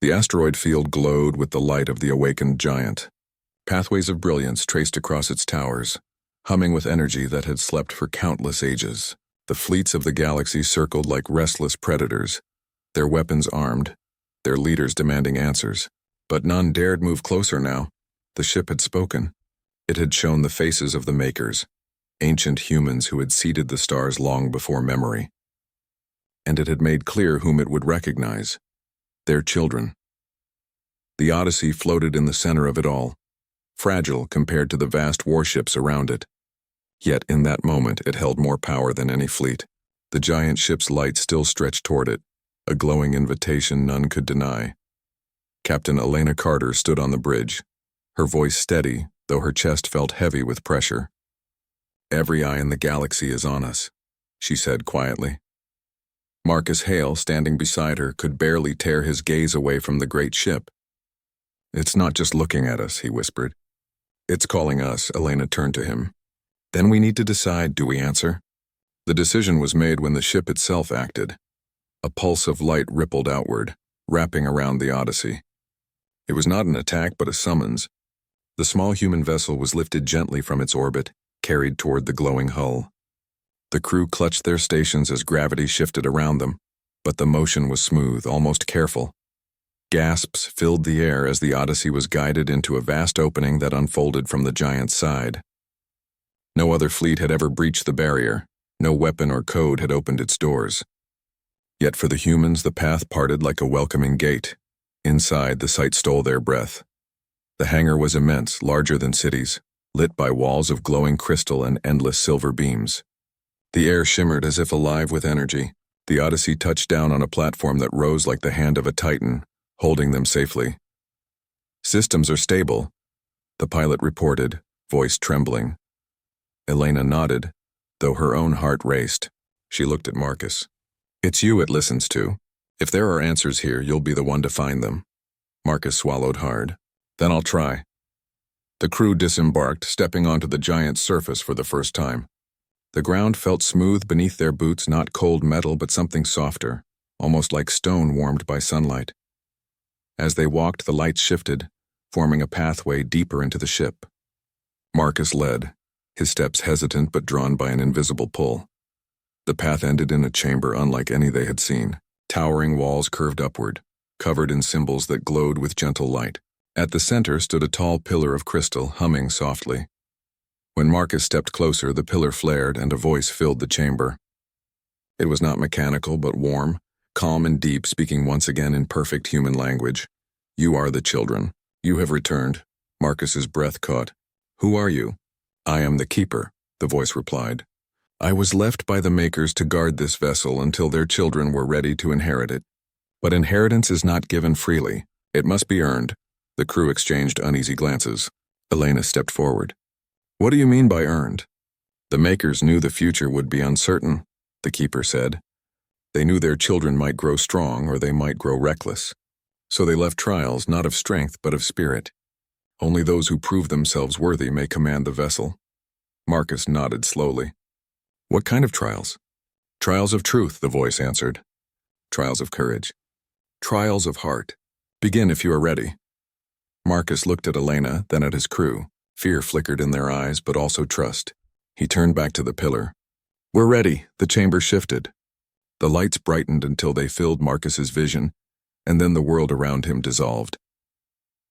The asteroid field glowed with the light of the awakened giant. Pathways of brilliance traced across its towers, humming with energy that had slept for countless ages. The fleets of the galaxy circled like restless predators, their weapons armed, their leaders demanding answers. But none dared move closer now. The ship had spoken. It had shown the faces of the Makers, ancient humans who had seeded the stars long before memory. And it had made clear whom it would recognize: their children. The Odyssey floated in the center of it all, fragile compared to the vast warships around it. Yet in that moment it held more power than any fleet. The giant ship's light still stretched toward it, a glowing invitation none could deny. Captain Elena Carter stood on the bridge, her voice steady, though her chest felt heavy with pressure. "Every eye in the galaxy is on us," she said quietly. Marcus Hale, standing beside her, could barely tear his gaze away from the great ship. "It's not just looking at us," he whispered. "It's calling us." Elena turned to him. "Then we need to decide, do we answer?" The decision was made when the ship itself acted. A pulse of light rippled outward, wrapping around the Odyssey. It was not an attack but a summons. The small human vessel was lifted gently from its orbit, carried toward the glowing hull. The crew clutched their stations as gravity shifted around them, but the motion was smooth, almost careful. Gasps filled the air as the Odyssey was guided into a vast opening that unfolded from the giant's side. No other fleet had ever breached the barrier. No weapon or code had opened its doors. Yet for the humans, the path parted like a welcoming gate. Inside, the sight stole their breath. The hangar was immense, larger than cities, lit by walls of glowing crystal and endless silver beams. The air shimmered as if alive with energy. The Odyssey touched down on a platform that rose like the hand of a titan, holding them safely. "Systems are stable," the pilot reported, voice trembling. Elena nodded, though her own heart raced. She looked at Marcus. "It's you it listens to. If there are answers here, you'll be the one to find them." Marcus swallowed hard. "Then I'll try." The crew disembarked, stepping onto the giant's surface for the first time. The ground felt smooth beneath their boots, not cold metal but something softer, almost like stone warmed by sunlight. As they walked, the lights shifted, forming a pathway deeper into the ship. Marcus led, his steps hesitant but drawn by an invisible pull. The path ended in a chamber unlike any they had seen. Towering walls curved upward, covered in symbols that glowed with gentle light. At the center stood a tall pillar of crystal, humming softly. When Marcus stepped closer, the pillar flared and a voice filled the chamber. It was not mechanical but warm, calm and deep, speaking once again in perfect human language. "You are the children. You have returned." Marcus's breath caught. "Who are you?" "I am the Keeper," the voice replied. "I was left by the Makers to guard this vessel until their children were ready to inherit it. But inheritance is not given freely. It must be earned." The crew exchanged uneasy glances. Elena stepped forward. "What do you mean by earned?" "The Makers knew the future would be uncertain," the Keeper said. "They knew their children might grow strong or they might grow reckless. So they left trials not of strength but of spirit. Only those who prove themselves worthy may command the vessel." Marcus nodded slowly. "What kind of trials?" "Trials of truth," the voice answered. "Trials of courage. Trials of heart. Begin if you are ready." Marcus looked at Elena, then at his crew. Fear flickered in their eyes, but also trust. He turned back to the pillar. "We're ready." The chamber shifted. The lights brightened until they filled Marcus's vision, and then the world around him dissolved.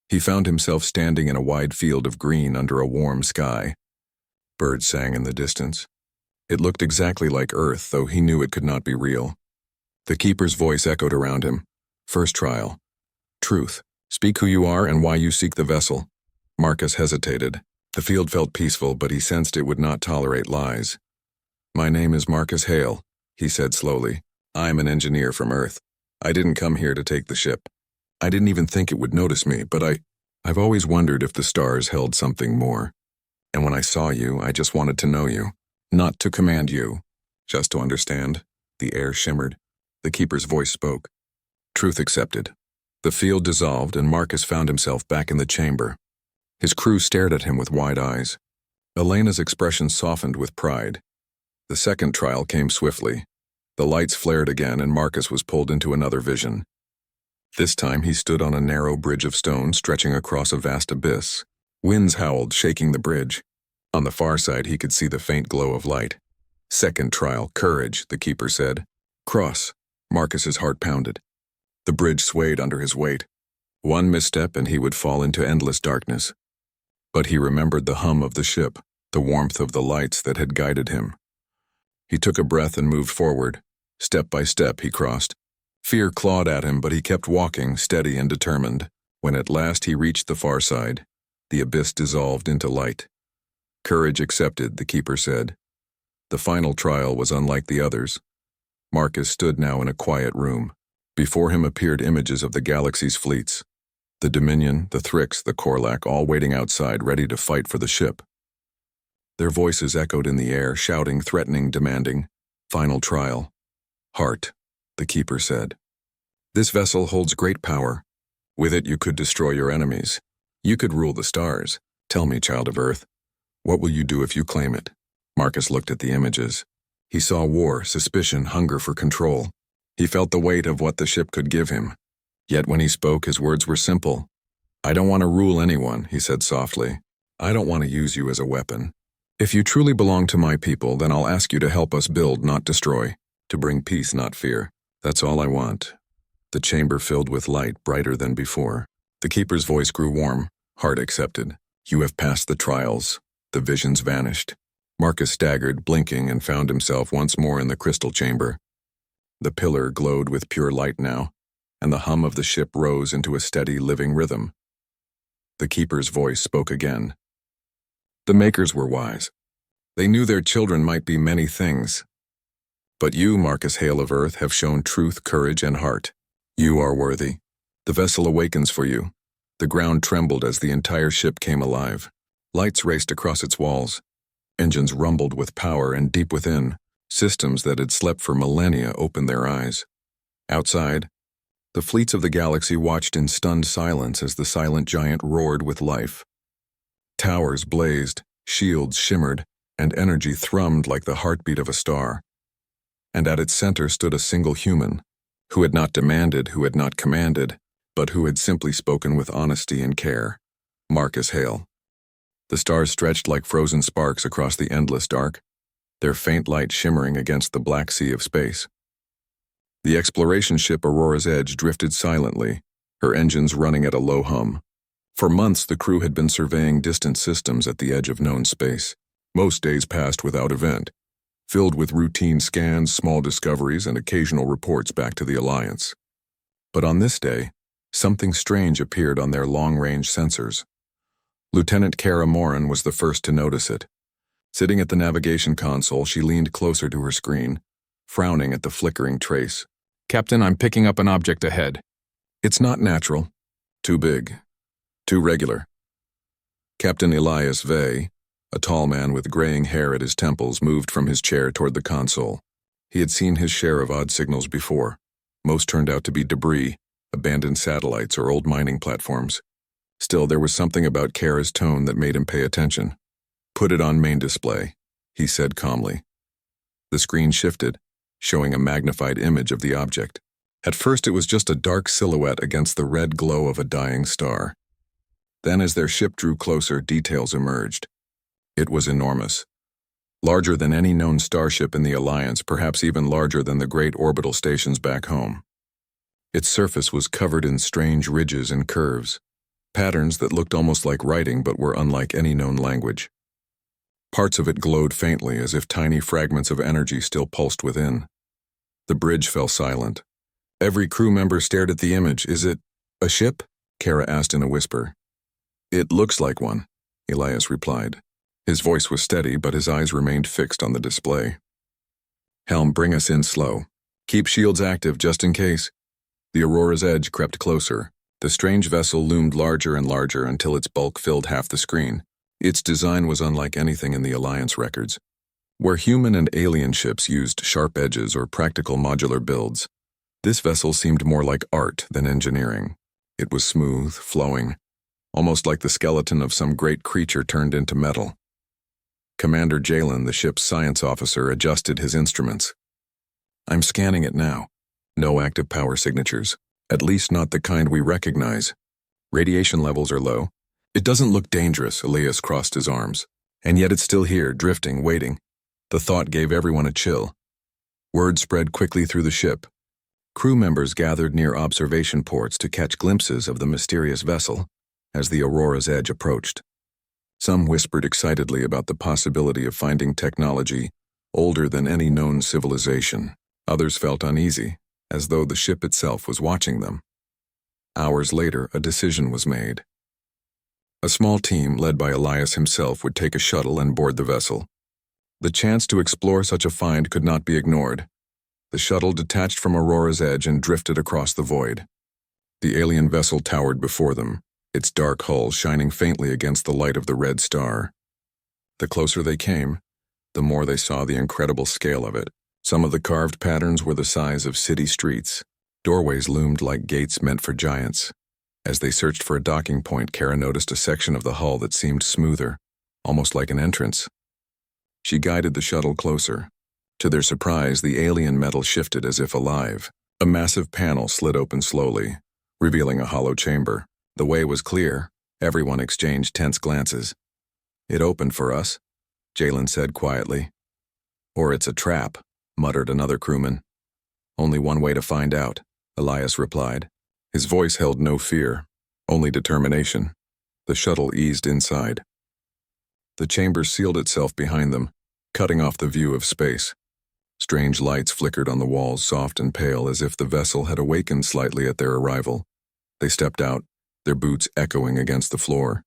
He found himself standing in a wide field of green under a warm sky. Birds sang in the distance. It looked exactly like Earth, though he knew it could not be real. The Keeper's voice echoed around him. "First trial. Truth. Speak who you are and why you seek the vessel." Marcus hesitated. The field felt peaceful, but he sensed it would not tolerate lies. "My name is Marcus Hale," he said slowly. "I'm an engineer from Earth. I didn't come here to take the ship. I didn't even think it would notice me, but I've always wondered if the stars held something more. And when I saw you, I just wanted to know you. Not to command you, just to understand." The air shimmered. The Keeper's voice spoke. Truth accepted. The field dissolved and Marcus found himself back in the chamber. His crew stared at him with wide eyes. Elena's expression softened with pride. The second trial came swiftly. The lights flared again and Marcus was pulled into another vision. This time he stood on a narrow bridge of stone stretching across a vast abyss. Winds howled, shaking the bridge. On the far side he could see the faint glow of light. "Second trial, courage," the keeper said. "Cross." Marcus's heart pounded. The bridge swayed under his weight. One misstep and he would fall into endless darkness. But he remembered the hum of the ship, the warmth of the lights that had guided him. He took a breath and moved forward. Step by step he crossed. Fear clawed at him, but he kept walking, steady and determined. When at last he reached the far side, the abyss dissolved into light. "Courage accepted," the keeper said. The final trial was unlike the others. Marcus stood now in a quiet room. Before him appeared images of the galaxy's fleets. The Dominion, the Thrix, the Korlak, all waiting outside, ready to fight for the ship. Their voices echoed in the air, shouting, threatening, demanding. "Final trial." "Heart," the keeper said. "This vessel holds great power. With it you could destroy your enemies. You could rule the stars. Tell me, child of Earth, what will you do if you claim it?" Marcus looked at the images. He saw war, suspicion, hunger for control. He felt the weight of what the ship could give him. Yet when he spoke, his words were simple. "I don't want to rule anyone," he said softly. "I don't want to use you as a weapon. If you truly belong to my people, then I'll ask you to help us build, not destroy. To bring peace, not fear. That's all I want." The chamber filled with light, brighter than before. The keeper's voice grew warm. "Heart accepted. You have passed the trials." The visions vanished. Marcus staggered, blinking, and found himself once more in the crystal chamber. The pillar glowed with pure light now, and the hum of the ship rose into a steady, living rhythm. The keeper's voice spoke again. "The makers were wise. They knew their children might be many things. But you, Marcus Hale of Earth, have shown truth, courage, and heart. You are worthy. The vessel awakens for you." The ground trembled as the entire ship came alive. Lights raced across its walls. Engines rumbled with power, and deep within, systems that had slept for millennia opened their eyes. Outside, the fleets of the galaxy watched in stunned silence as the silent giant roared with life. Towers blazed, shields shimmered, and energy thrummed like the heartbeat of a star. And at its center stood a single human, who had not demanded, who had not commanded, but who had simply spoken with honesty and care. Marcus Hale. The stars stretched like frozen sparks across the endless dark, their faint light shimmering against the black sea of space. The exploration ship Aurora's Edge drifted silently, her engines running at a low hum. For months the crew had been surveying distant systems at the edge of known space. Most days passed without event, filled with routine scans, small discoveries, and occasional reports back to the Alliance. But on this day, something strange appeared on their long-range sensors. Lieutenant Kara Morin was the first to notice it. Sitting at the navigation console, she leaned closer to her screen, frowning at the flickering trace. "Captain, I'm picking up an object ahead." "It's not natural. Too big. Too regular." Captain Elias Vey, a tall man with graying hair at his temples, moved from his chair toward the console. He had seen his share of odd signals before. Most turned out to be debris, abandoned satellites, or old mining platforms. Still, there was something about Kara's tone that made him pay attention. "Put it on main display," he said calmly. The screen shifted, showing a magnified image of the object. At first it was just a dark silhouette against the red glow of a dying star. Then as their ship drew closer, details emerged. It was enormous. Larger than any known starship in the Alliance, perhaps even larger than the great orbital stations back home. Its surface was covered in strange ridges and curves, patterns that looked almost like writing but were unlike any known language. Parts of it glowed faintly, as if tiny fragments of energy still pulsed within. The bridge fell silent. Every crew member stared at the image. "Is it a ship?" Kara asked in a whisper. "It looks like one," Elias replied. His voice was steady, but his eyes remained fixed on the display. "Helm, bring us in slow. Keep shields active just in case." The Aurora's Edge crept closer. The strange vessel loomed larger and larger until its bulk filled half the screen. Its design was unlike anything in the Alliance records. Where human and alien ships used sharp edges or practical modular builds, this vessel seemed more like art than engineering. It was smooth, flowing, almost like the skeleton of some great creature turned into metal. Commander Jalen, the ship's science officer, adjusted his instruments. "I'm scanning it now. No active power signatures. At least not the kind we recognize. Radiation levels are low. It doesn't look dangerous, Elias crossed his arms. And yet it's still here, drifting, waiting. The thought gave everyone a chill. Word spread quickly through the ship. Crew members gathered near observation ports to catch glimpses of the mysterious vessel as the Aurora's edge approached. Some whispered excitedly about the possibility of finding technology older than any known civilization. Others felt uneasy, as though the ship itself was watching them. Hours later, a decision was made. A small team, led by Elias himself, would take a shuttle and board the vessel. The chance to explore such a find could not be ignored. The shuttle detached from Aurora's edge and drifted across the void. The alien vessel towered before them, its dark hull shining faintly against the light of the red star. The closer they came, the more they saw the incredible scale of it. Some of the carved patterns were the size of city streets. Doorways loomed like gates meant for giants. As they searched for a docking point, Kara noticed a section of the hull that seemed smoother, almost like an entrance. She guided the shuttle closer. To their surprise, the alien metal shifted as if alive. A massive panel slid open slowly, revealing a hollow chamber. The way was clear. Everyone exchanged tense glances. "It opened for us," Jalen said quietly. "Or it's a trap," muttered another crewman. "Only one way to find out," Elias replied. His voice held no fear, only determination. The shuttle eased inside. The chamber sealed itself behind them, cutting off the view of space. Strange lights flickered on the walls, soft and pale, as if the vessel had awakened slightly at their arrival. They stepped out, their boots echoing against the floor.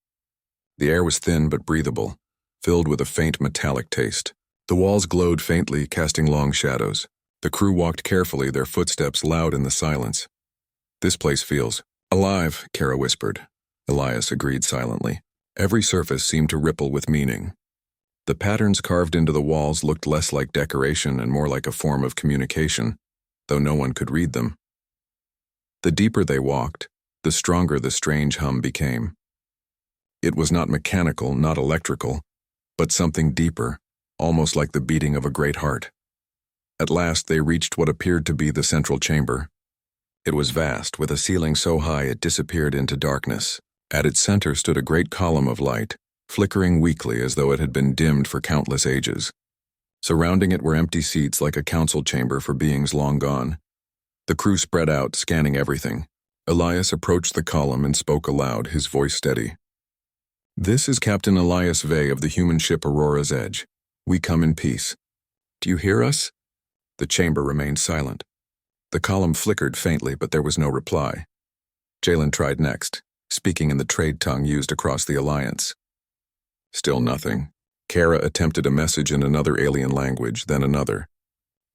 The air was thin but breathable, filled with a faint metallic taste. The walls glowed faintly, casting long shadows. The crew walked carefully, their footsteps loud in the silence. "This place feels alive," Kara whispered. Elias agreed silently. Every surface seemed to ripple with meaning. The patterns carved into the walls looked less like decoration and more like a form of communication, though no one could read them. The deeper they walked, the stronger the strange hum became. It was not mechanical, not electrical, but something deeper, almost like the beating of a great heart. At last they reached what appeared to be the central chamber. It was vast, with a ceiling so high it disappeared into darkness. At its center stood a great column of light, flickering weakly as though it had been dimmed for countless ages. Surrounding it were empty seats like a council chamber for beings long gone. The crew spread out, scanning everything. Elias approached the column and spoke aloud, his voice steady. "This is Captain Elias Vey of the human ship Aurora's Edge. We come in peace. Do you hear us?" The chamber remained silent. The column flickered faintly, but there was no reply. Jalen tried next, speaking in the trade tongue used across the Alliance. Still nothing. Kara attempted a message in another alien language, then another.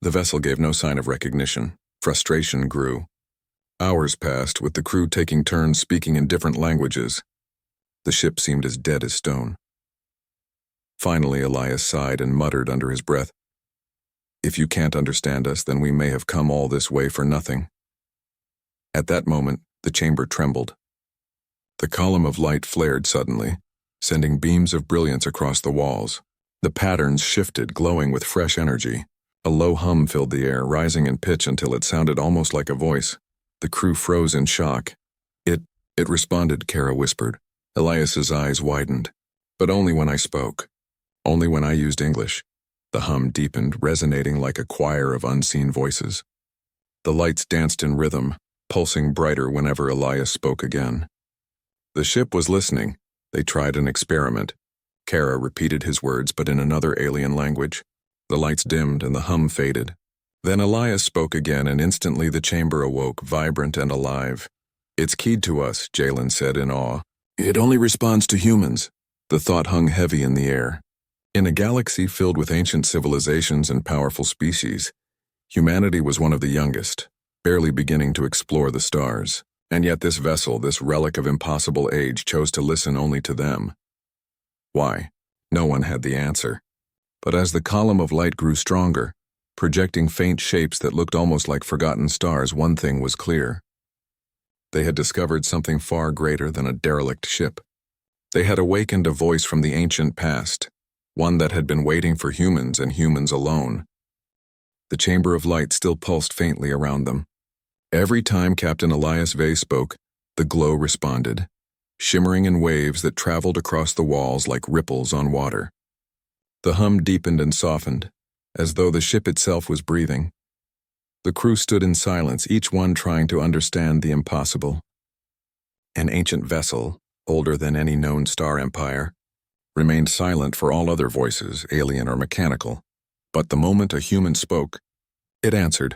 The vessel gave no sign of recognition. Frustration grew. Hours passed, with the crew taking turns speaking in different languages. The ship seemed as dead as stone. Finally, Elias sighed and muttered under his breath, "If you can't understand us, then we may have come all this way for nothing." At that moment, the chamber trembled. The column of light flared suddenly, sending beams of brilliance across the walls. The patterns shifted, glowing with fresh energy. A low hum filled the air, rising in pitch until it sounded almost like a voice. The crew froze in shock. It responded," Kara whispered. Elias's eyes widened. "But only when I spoke. Only when I used English." The hum deepened, resonating like a choir of unseen voices. The lights danced in rhythm, pulsing brighter whenever Elias spoke again. The ship was listening. They tried an experiment. Kara repeated his words, but in another alien language. The lights dimmed and the hum faded. Then Elias spoke again, and instantly the chamber awoke, vibrant and alive. "It's keyed to us," Jalen said in awe. "It only responds to humans." The thought hung heavy in the air. In a galaxy filled with ancient civilizations and powerful species, humanity was one of the youngest, barely beginning to explore the stars. And yet this vessel, this relic of impossible age, chose to listen only to them. Why? No one had the answer. But as the column of light grew stronger, projecting faint shapes that looked almost like forgotten stars, one thing was clear. They had discovered something far greater than a derelict ship. They had awakened a voice from the ancient past, one that had been waiting for humans and humans alone. The chamber of light still pulsed faintly around them. Every time Captain Elias Vey spoke, the glow responded, shimmering in waves that traveled across the walls like ripples on water. The hum deepened and softened, as though the ship itself was breathing. The crew stood in silence, each one trying to understand the impossible. An ancient vessel, older than any known star empire, remained silent for all other voices, alien or mechanical. But the moment a human spoke, it answered.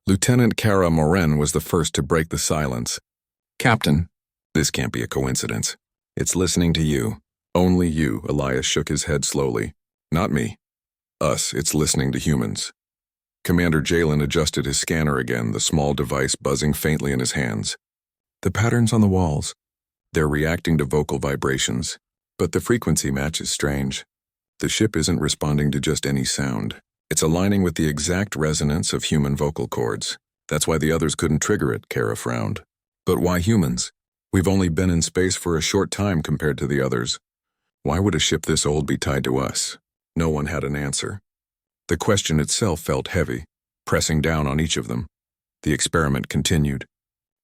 Lieutenant Kara Moren was the first to break the silence. "Captain, this can't be a coincidence. It's listening to you. Only you," Elias shook his head slowly. "Not me. Us, it's listening to humans." Commander Jalen adjusted his scanner again, the small device buzzing faintly in his hands. "The patterns on the walls, they're reacting to vocal vibrations, but the frequency match is strange. The ship isn't responding to just any sound. It's aligning with the exact resonance of human vocal cords. That's why the others couldn't trigger it," Kara frowned. "But why humans? We've only been in space for a short time compared to the others. Why would a ship this old be tied to us?" No one had an answer. The question itself felt heavy, pressing down on each of them. The experiment continued.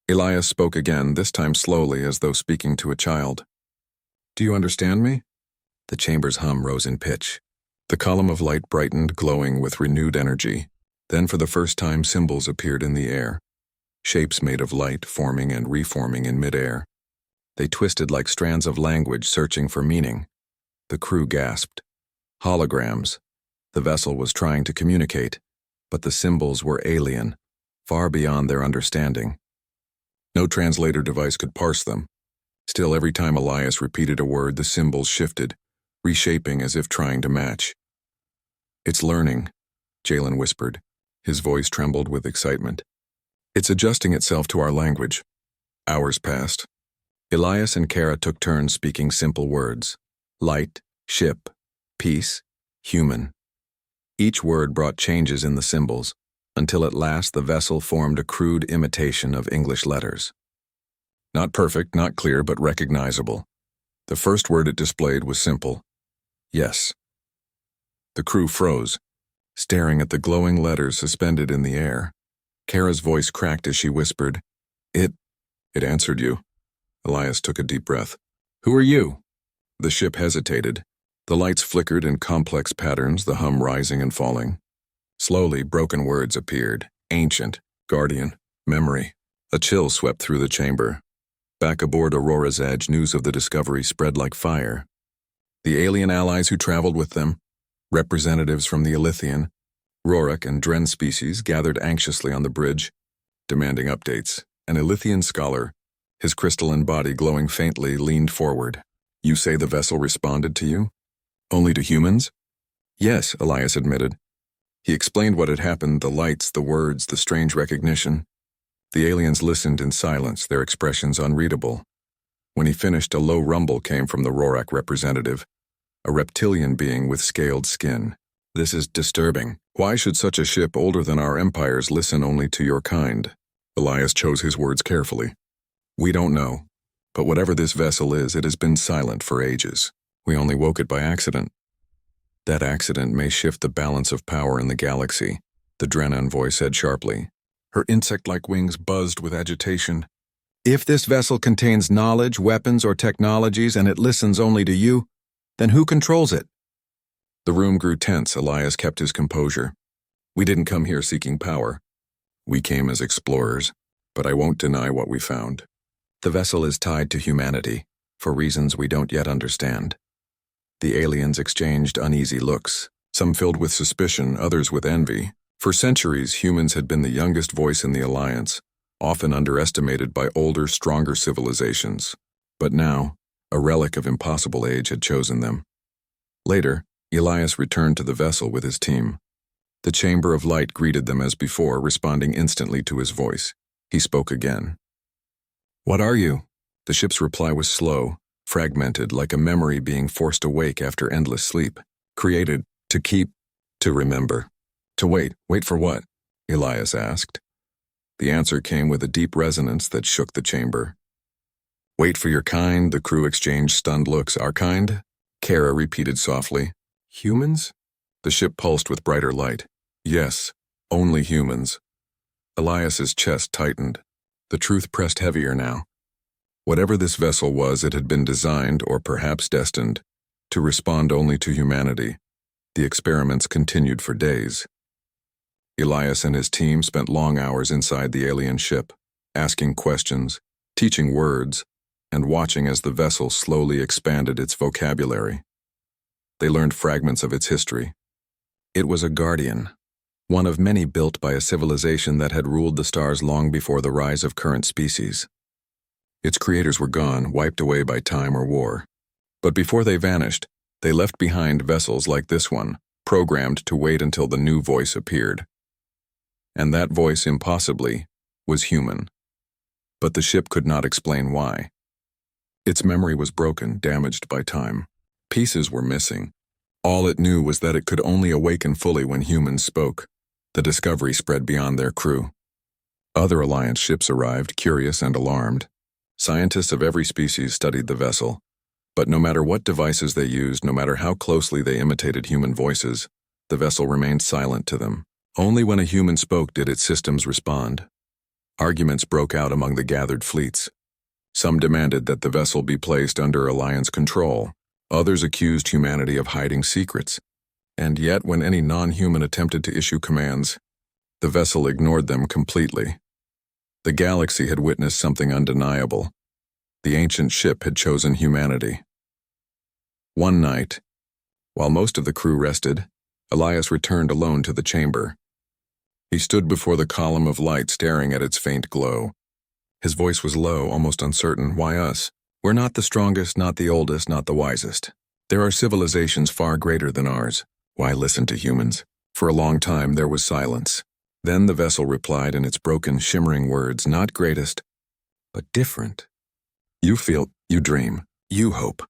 Elias spoke again, this time slowly, as though speaking to a child. "Do you understand me?" The chamber's hum rose in pitch. The column of light brightened, glowing with renewed energy. Then for the first time symbols appeared in the air. Shapes made of light forming and reforming in midair. They twisted like strands of language searching for meaning. The crew gasped. Holograms. The vessel was trying to communicate, but the symbols were alien, far beyond their understanding. No translator device could parse them. Still, every time Elias repeated a word, the symbols shifted, reshaping as if trying to match. "It's learning," Jalen whispered. His voice trembled with excitement. "It's adjusting itself to our language." Hours passed. Elias and Kara took turns speaking simple words. Light, ship, peace, human. Each word brought changes in the symbols, until at last the vessel formed a crude imitation of English letters. Not perfect, not clear, but recognizable. The first word it displayed was simple. Yes. The crew froze, staring at the glowing letters suspended in the air. Kara's voice cracked as she whispered, It answered you." Elias took a deep breath. "Who are you?" The ship hesitated. The lights flickered in complex patterns, the hum rising and falling. Slowly, broken words appeared. Ancient, guardian, memory. A chill swept through the chamber. Back aboard Aurora's Edge, news of the discovery spread like fire. The alien allies who traveled with them, representatives from the Elythian, Rorak and Dren species, gathered anxiously on the bridge, demanding updates. An Elythian scholar, his crystalline body glowing faintly, leaned forward. "You say the vessel responded to you? Only to humans?" "Yes," Elias admitted. He explained what had happened, the lights, the words, the strange recognition. The aliens listened in silence, their expressions unreadable. When he finished, a low rumble came from the Rorak representative, a reptilian being with scaled skin. "This is disturbing. Why should such a ship older than our empires listen only to your kind?" Elias chose his words carefully. "We don't know, but whatever this vessel is, it has been silent for ages. We only woke it by accident. That accident may shift the balance of power in the galaxy," the Dren envoy said sharply. Her insect-like wings buzzed with agitation. "If this vessel contains knowledge, weapons, or technologies, and it listens only to you, then who controls it?" The room grew tense. Elias kept his composure. "We didn't come here seeking power. We came as explorers, but I won't deny what we found. The vessel is tied to humanity, for reasons we don't yet understand." The aliens exchanged uneasy looks, some filled with suspicion, others with envy. For centuries, humans had been the youngest voice in the Alliance, often underestimated by older, stronger civilizations. But now, a relic of impossible age had chosen them. Later, Elias returned to the vessel with his team. The chamber of light greeted them as before, responding instantly to his voice. He spoke again. "What are you?" The ship's reply was slow, fragmented, like a memory being forced awake after endless sleep. "Created, to keep, to remember." "To wait for what?" Elias asked. The answer came with a deep resonance that shook the chamber. "Wait for your kind," the crew exchanged stunned looks. "Our kind?" Kara repeated softly. "Humans?" The ship pulsed with brighter light. "Yes, only humans." Elias's chest tightened. The truth pressed heavier now. Whatever this vessel was, it had been designed, or perhaps destined, to respond only to humanity. The experiments continued for days. Elias and his team spent long hours inside the alien ship, asking questions, teaching words, and watching as the vessel slowly expanded its vocabulary. They learned fragments of its history. It was a guardian, one of many built by a civilization that had ruled the stars long before the rise of current species. Its creators were gone, wiped away by time or war. But before they vanished, they left behind vessels like this one, programmed to wait until the new voice appeared. And that voice, impossibly, was human. But the ship could not explain why. Its memory was broken, damaged by time. Pieces were missing. All it knew was that it could only awaken fully when humans spoke. The discovery spread beyond their crew. Other Alliance ships arrived, curious and alarmed. Scientists of every species studied the vessel. But no matter what devices they used, no matter how closely they imitated human voices, the vessel remained silent to them. Only when a human spoke did its systems respond. Arguments broke out among the gathered fleets. Some demanded that the vessel be placed under Alliance control. Others accused humanity of hiding secrets. And yet, when any non-human attempted to issue commands, the vessel ignored them completely. The galaxy had witnessed something undeniable. The ancient ship had chosen humanity. One night, while most of the crew rested, Elias returned alone to the chamber. He stood before the column of light, staring at its faint glow. His voice was low, almost uncertain. Why us? We're not the strongest, not the oldest, not the wisest. There are civilizations far greater than ours. Why listen to humans? For a long time there was silence. Then the vessel replied in its broken, shimmering words, not greatest, but different. You feel, you dream, you hope.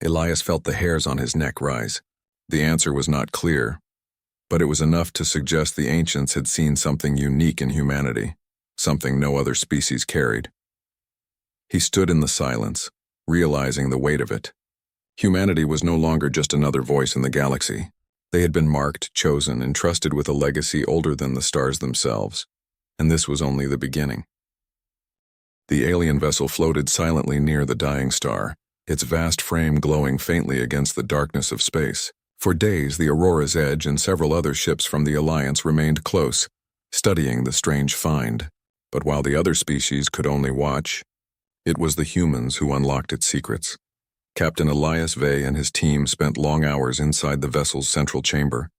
Elias felt the hairs on his neck rise. The answer was not clear, but it was enough to suggest the ancients had seen something unique in humanity, something no other species carried. He stood in the silence, realizing the weight of it. Humanity was no longer just another voice in the galaxy. They had been marked, chosen, entrusted with a legacy older than the stars themselves, and this was only the beginning. The alien vessel floated silently near the dying star, its vast frame glowing faintly against the darkness of space. For days, the Aurora's Edge and several other ships from the Alliance remained close, studying the strange find. But while the other species could only watch, it was the humans who unlocked its secrets. Captain Elias Vey and his team spent long hours inside the vessel's central chamber,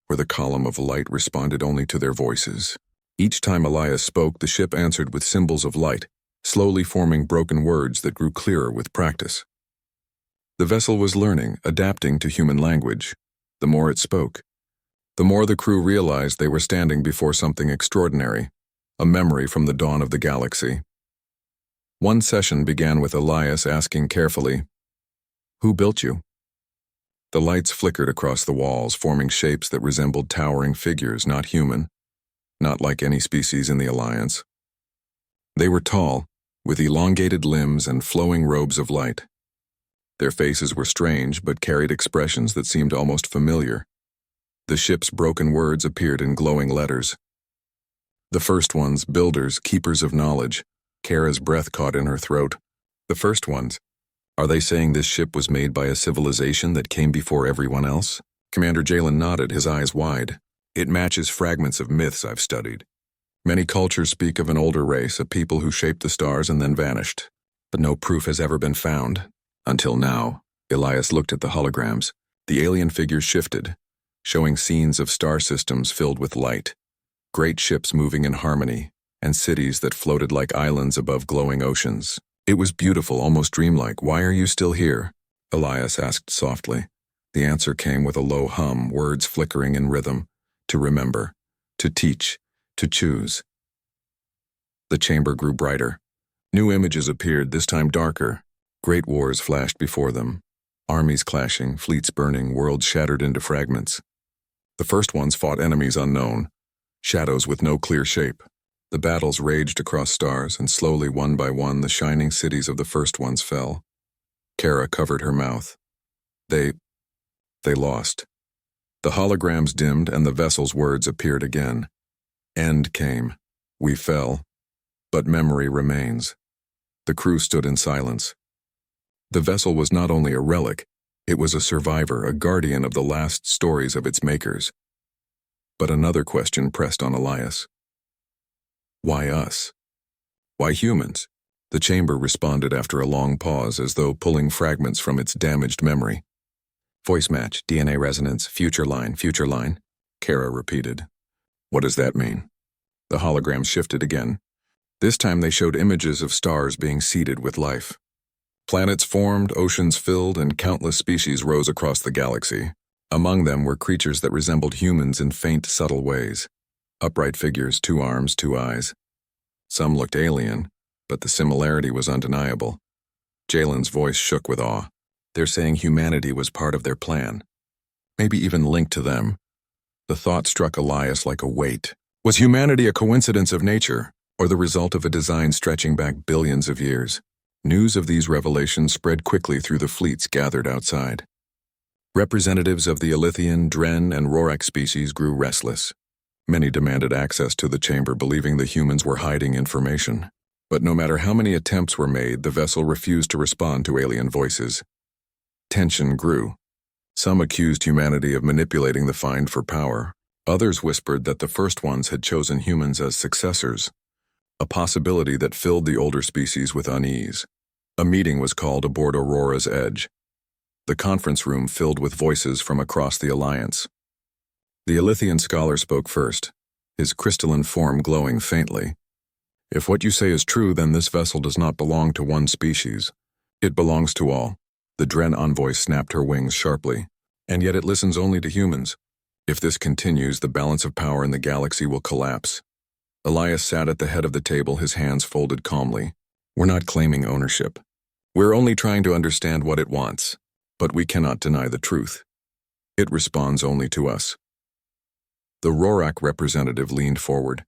where the column of light responded only to their voices. Each time Elias spoke, the ship answered with symbols of light, slowly forming broken words that grew clearer with practice. The vessel was learning, adapting to human language. The more it spoke, the more the crew realized they were standing before something extraordinary, a memory from the dawn of the galaxy. One session began with Elias asking carefully, "Who built you?" The lights flickered across the walls, forming shapes that resembled towering figures, not human, not like any species in the Alliance. They were tall, with elongated limbs and flowing robes of light. Their faces were strange, but carried expressions that seemed almost familiar. The ship's broken words appeared in glowing letters. The first ones, builders, keepers of knowledge. Kara's breath caught in her throat. The first ones. Are they saying this ship was made by a civilization that came before everyone else? Commander Jalen nodded, his eyes wide. It matches fragments of myths I've studied. Many cultures speak of an older race, a people who shaped the stars and then vanished. But no proof has ever been found. Until now. Elias looked at the holograms. The alien figures shifted, showing scenes of star systems filled with light, great ships moving in harmony, and cities that floated like islands above glowing oceans. It was beautiful, almost dreamlike. Why are you still here? Elias asked softly. The answer came with a low hum, words flickering in rhythm. To remember, to teach, to choose. The chamber grew brighter. New images appeared, this time darker. Great wars flashed before them. Armies clashing, fleets burning, worlds shattered into fragments. The first ones fought enemies unknown, shadows with no clear shape. The battles raged across stars, and slowly, one by one, the shining cities of the first ones fell. Kara covered her mouth. They lost. The holograms dimmed, and the vessel's words appeared again. End came. We fell, but memory remains. The crew stood in silence. The vessel was not only a relic, it was a survivor, a guardian of the last stories of its makers. But another question pressed on Elias. Why us? Why humans? The chamber responded after a long pause, as though pulling fragments from its damaged memory. Voice match, DNA resonance, future line, Kara repeated. What does that mean? The hologram shifted again. This time they showed images of stars being seeded with life. Planets formed, oceans filled, and countless species rose across the galaxy. Among them were creatures that resembled humans in faint, subtle ways. Upright figures, 2 arms, 2 eyes. Some looked alien, but the similarity was undeniable. Jalen's voice shook with awe. They're saying humanity was part of their plan. Maybe even linked to them. The thought struck Elias like a weight. Was humanity a coincidence of nature, or the result of a design stretching back billions of years? News of these revelations spread quickly through the fleets gathered outside. Representatives of the Elythian, Dren, and Rorek species grew restless. Many demanded access to the chamber, believing the humans were hiding information. But no matter how many attempts were made, the vessel refused to respond to alien voices. Tension grew. Some accused humanity of manipulating the find for power. Others whispered that the first ones had chosen humans as successors, a possibility that filled the older species with unease. A meeting was called aboard Aurora's Edge. The conference room filled with voices from across the Alliance. The Elythian scholar spoke first, his crystalline form glowing faintly. If what you say is true, then this vessel does not belong to one species. It belongs to all. The Dren envoy snapped her wings sharply. And yet it listens only to humans. If this continues, the balance of power in the galaxy will collapse. Elias sat at the head of the table, his hands folded calmly. We're not claiming ownership. We're only trying to understand what it wants. But we cannot deny the truth. It responds only to us. The Rorek representative leaned forward,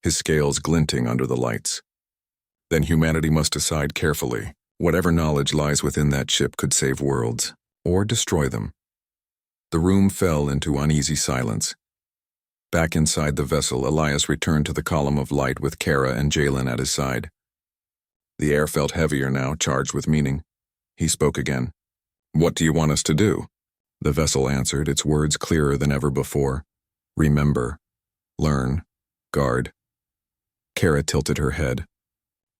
his scales glinting under the lights. Then humanity must decide carefully. Whatever knowledge lies within that ship could save worlds, or destroy them. The room fell into uneasy silence. Back inside the vessel, Elias returned to the column of light with Kara and Jalen at his side. The air felt heavier now, charged with meaning. He spoke again. What do you want us to do? The vessel answered, its words clearer than ever before. Remember. Learn. Guard. Kara tilted her head.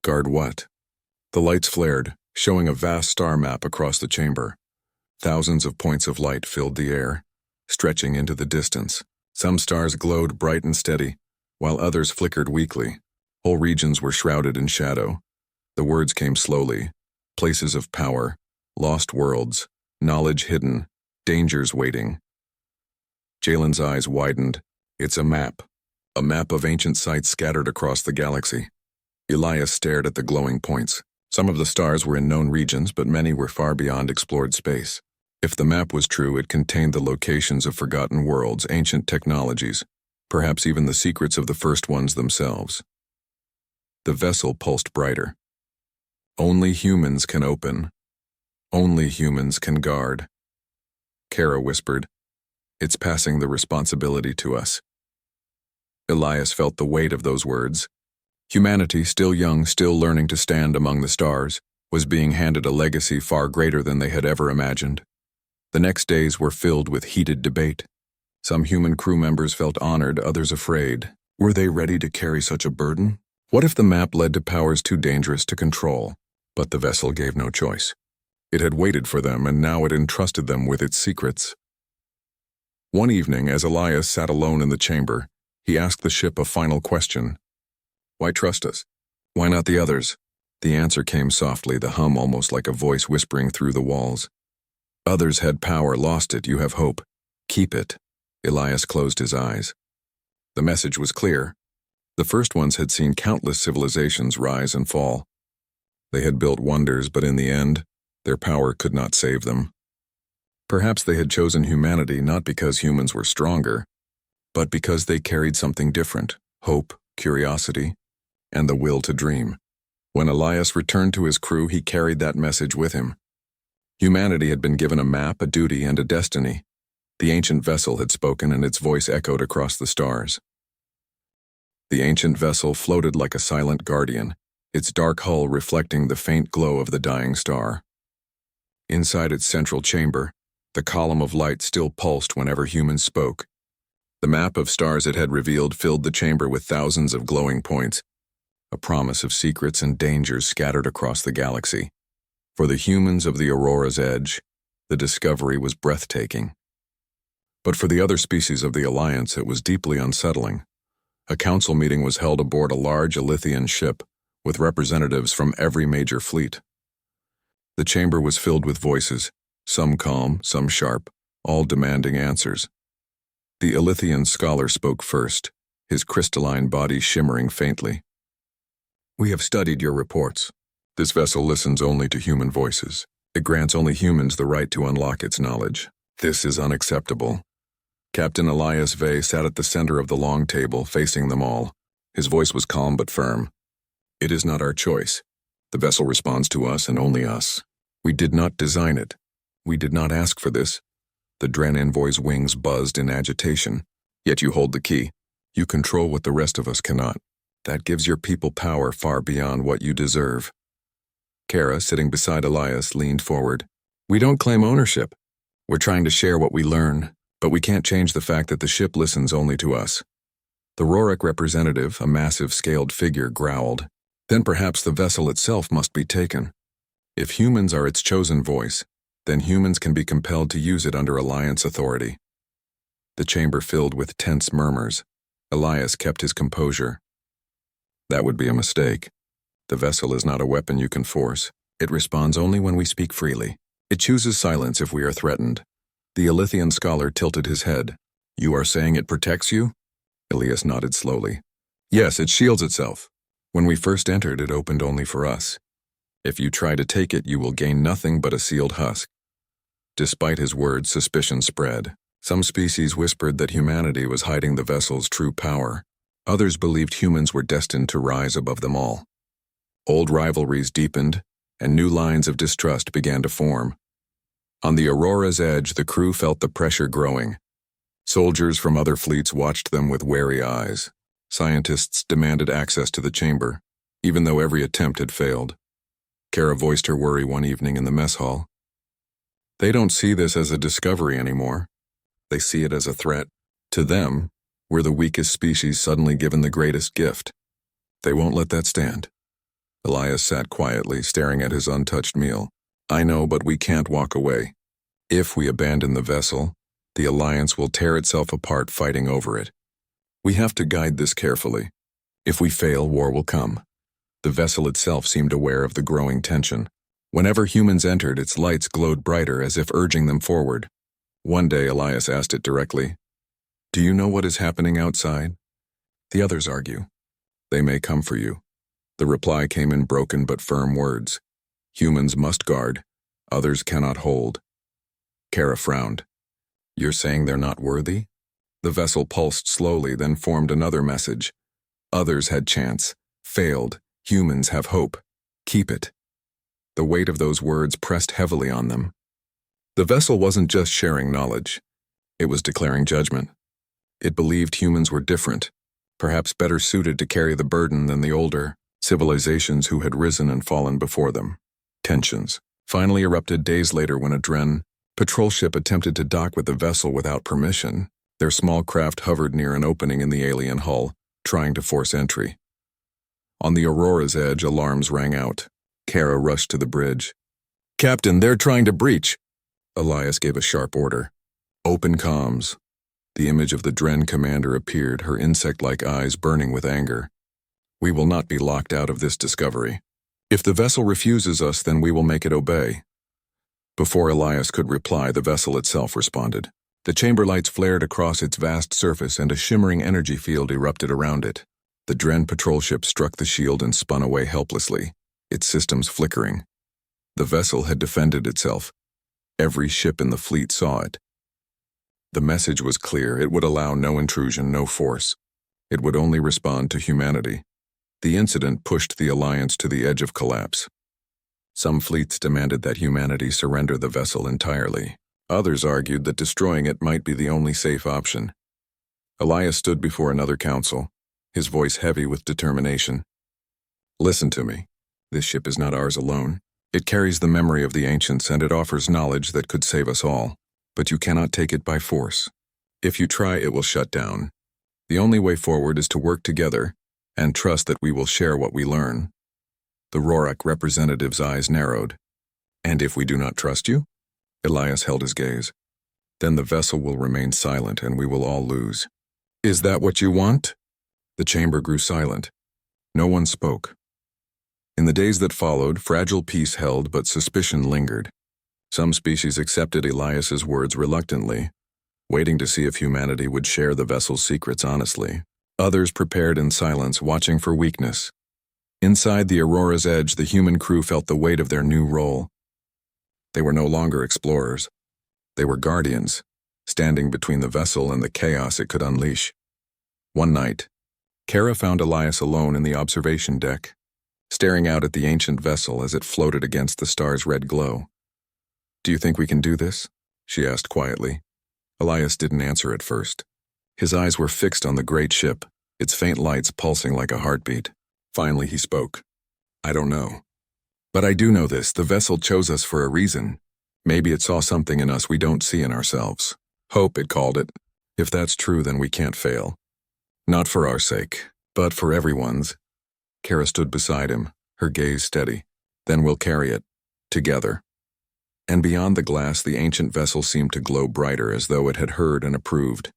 Guard what? The lights flared, showing a vast star map across the chamber. Thousands of points of light filled the air, stretching into the distance. Some stars glowed bright and steady, while others flickered weakly. Whole regions were shrouded in shadow. The words came slowly. Places of power, lost worlds, knowledge hidden, dangers waiting. Jalen's eyes widened. It's a map of ancient sites scattered across the galaxy. Elias stared at the glowing points. Some of the stars were in known regions, but many were far beyond explored space. If the map was true, it contained the locations of forgotten worlds, ancient technologies, perhaps even the secrets of the first ones themselves. The vessel pulsed brighter. Only humans can open. Only humans can guard. Kara whispered, It's passing the responsibility to us. Elias felt the weight of those words. Humanity, still young, still learning to stand among the stars, was being handed a legacy far greater than they had ever imagined. The next days were filled with heated debate. Some human crew members felt honored, others afraid. Were they ready to carry such a burden? What if the map led to powers too dangerous to control? But the vessel gave no choice. It had waited for them, and now it entrusted them with its secrets. One evening, as Elias sat alone in the chamber, he asked the ship a final question. Why trust us? Why not the others? The answer came softly, the hum almost like a voice whispering through the walls. Others had power, lost it, you have hope. Keep it. Elias closed his eyes. The message was clear. The first ones had seen countless civilizations rise and fall. They had built wonders, but in the end, their power could not save them. Perhaps they had chosen humanity not because humans were stronger, but because they carried something different, hope, curiosity, and the will to dream. When Elias returned to his crew, he carried that message with him. Humanity had been given a map, a duty, and a destiny. The ancient vessel had spoken, and its voice echoed across the stars. The ancient vessel floated like a silent guardian, its dark hull reflecting the faint glow of the dying star. Inside its central chamber, the column of light still pulsed whenever humans spoke. The map of stars it had revealed filled the chamber with thousands of glowing points, a promise of secrets and dangers scattered across the galaxy. For the humans of the Aurora's edge, the discovery was breathtaking. But for the other species of the Alliance, it was deeply unsettling. A council meeting was held aboard a large Elythian ship, with representatives from every major fleet. The chamber was filled with voices, some calm, some sharp, all demanding answers. The Elythian scholar spoke first, his crystalline body shimmering faintly. "We have studied your reports. This vessel listens only to human voices. It grants only humans the right to unlock its knowledge. This is unacceptable." Captain Elias Vey sat at the center of the long table, facing them all. His voice was calm but firm. "It is not our choice. The vessel responds to us and only us. We did not design it. We did not ask for this." The Dren envoy's wings buzzed in agitation. "Yet you hold the key. You control what the rest of us cannot. That gives your people power far beyond what you deserve." Kara, sitting beside Elias, leaned forward. "We don't claim ownership. We're trying to share what we learn, but we can't change the fact that the ship listens only to us." The Roric representative, a massive scaled figure, growled. "Then perhaps the vessel itself must be taken. If humans are its chosen voice, then humans can be compelled to use it under Alliance authority." The chamber filled with tense murmurs. Elias kept his composure. "That would be a mistake. The vessel is not a weapon you can force. It responds only when we speak freely. It chooses silence if we are threatened." The Elythian scholar tilted his head. "You are saying it protects you?" Elias nodded slowly. "Yes, it shields itself. When we first entered, it opened only for us. If you try to take it, you will gain nothing but a sealed husk." Despite his words, suspicion spread. Some species whispered that humanity was hiding the vessel's true power. Others believed humans were destined to rise above them all. Old rivalries deepened, and new lines of distrust began to form. On the Aurora's edge, the crew felt the pressure growing. Soldiers from other fleets watched them with wary eyes. Scientists demanded access to the chamber, even though every attempt had failed. Kara voiced her worry one evening in the mess hall. "They don't see this as a discovery anymore. They see it as a threat. To them, we're the weakest species suddenly given the greatest gift. They won't let that stand." Elias sat quietly, staring at his untouched meal. "I know, but we can't walk away. If we abandon the vessel, the Alliance will tear itself apart fighting over it. We have to guide this carefully. If we fail, war will come." The vessel itself seemed aware of the growing tension. Whenever humans entered, its lights glowed brighter as if urging them forward. One day, Elias asked it directly, "Do you know what is happening outside?" The others argue. "They may come for you." The reply came in broken but firm words. "Humans must guard. Others cannot hold." Kara frowned. "You're saying they're not worthy?" The vessel pulsed slowly, then formed another message. "Others had chance. Failed. Humans have hope. Keep it." The weight of those words pressed heavily on them. The vessel wasn't just sharing knowledge. It was declaring judgment. It believed humans were different, perhaps better suited to carry the burden than the older civilizations who had risen and fallen before them. Tensions finally erupted days later when a Dren patrol ship attempted to dock with the vessel without permission. Their small craft hovered near an opening in the alien hull, trying to force entry. On the Aurora's edge, alarms rang out. Kara rushed to the bridge. "Captain, they're trying to breach." Elias gave a sharp order. "Open comms." The image of the Dren commander appeared, her insect-like eyes burning with anger. "We will not be locked out of this discovery. If the vessel refuses us, then we will make it obey." Before Elias could reply, the vessel itself responded. The chamber lights flared across its vast surface and a shimmering energy field erupted around it. The Dren patrol ship struck the shield and spun away helplessly, its systems flickering. The vessel had defended itself. Every ship in the fleet saw it. The message was clear. It would allow no intrusion, no force. It would only respond to humanity. The incident pushed the Alliance to the edge of collapse. Some fleets demanded that humanity surrender the vessel entirely. Others argued that destroying it might be the only safe option. Elias stood before another council, his voice heavy with determination. Listen to me. This ship is not ours alone. It carries the memory of the ancients and it offers knowledge that could save us all. But you cannot take it by force. If you try, it will shut down. The only way forward is to work together and trust that we will share what we learn. The Rorok representative's eyes narrowed. And if we do not trust you? Elias held his gaze. Then the vessel will remain silent and we will all lose. Is that what you want? The chamber grew silent. No one spoke. In the days that followed, fragile peace held, but suspicion lingered. Some species accepted Elias's words reluctantly, waiting to see if humanity would share the vessel's secrets honestly. Others prepared in silence, watching for weakness. Inside the Aurora's edge, the human crew felt the weight of their new role. They were no longer explorers. They were guardians, standing between the vessel and the chaos it could unleash. One night, Kara found Elias alone in the observation deck, staring out at the ancient vessel as it floated against the star's red glow. "Do you think we can do this?" she asked quietly. Elias didn't answer at first. His eyes were fixed on the great ship, its faint lights pulsing like a heartbeat. Finally he spoke. "I don't know. But I do know this, the vessel chose us for a reason. Maybe it saw something in us we don't see in ourselves. Hope, it called it. If that's true, then we can't fail. Not for our sake, but for everyone's." Kara stood beside him, her gaze steady. "Then we'll carry it. Together." And beyond the glass, the ancient vessel seemed to glow brighter as though it had heard and approved.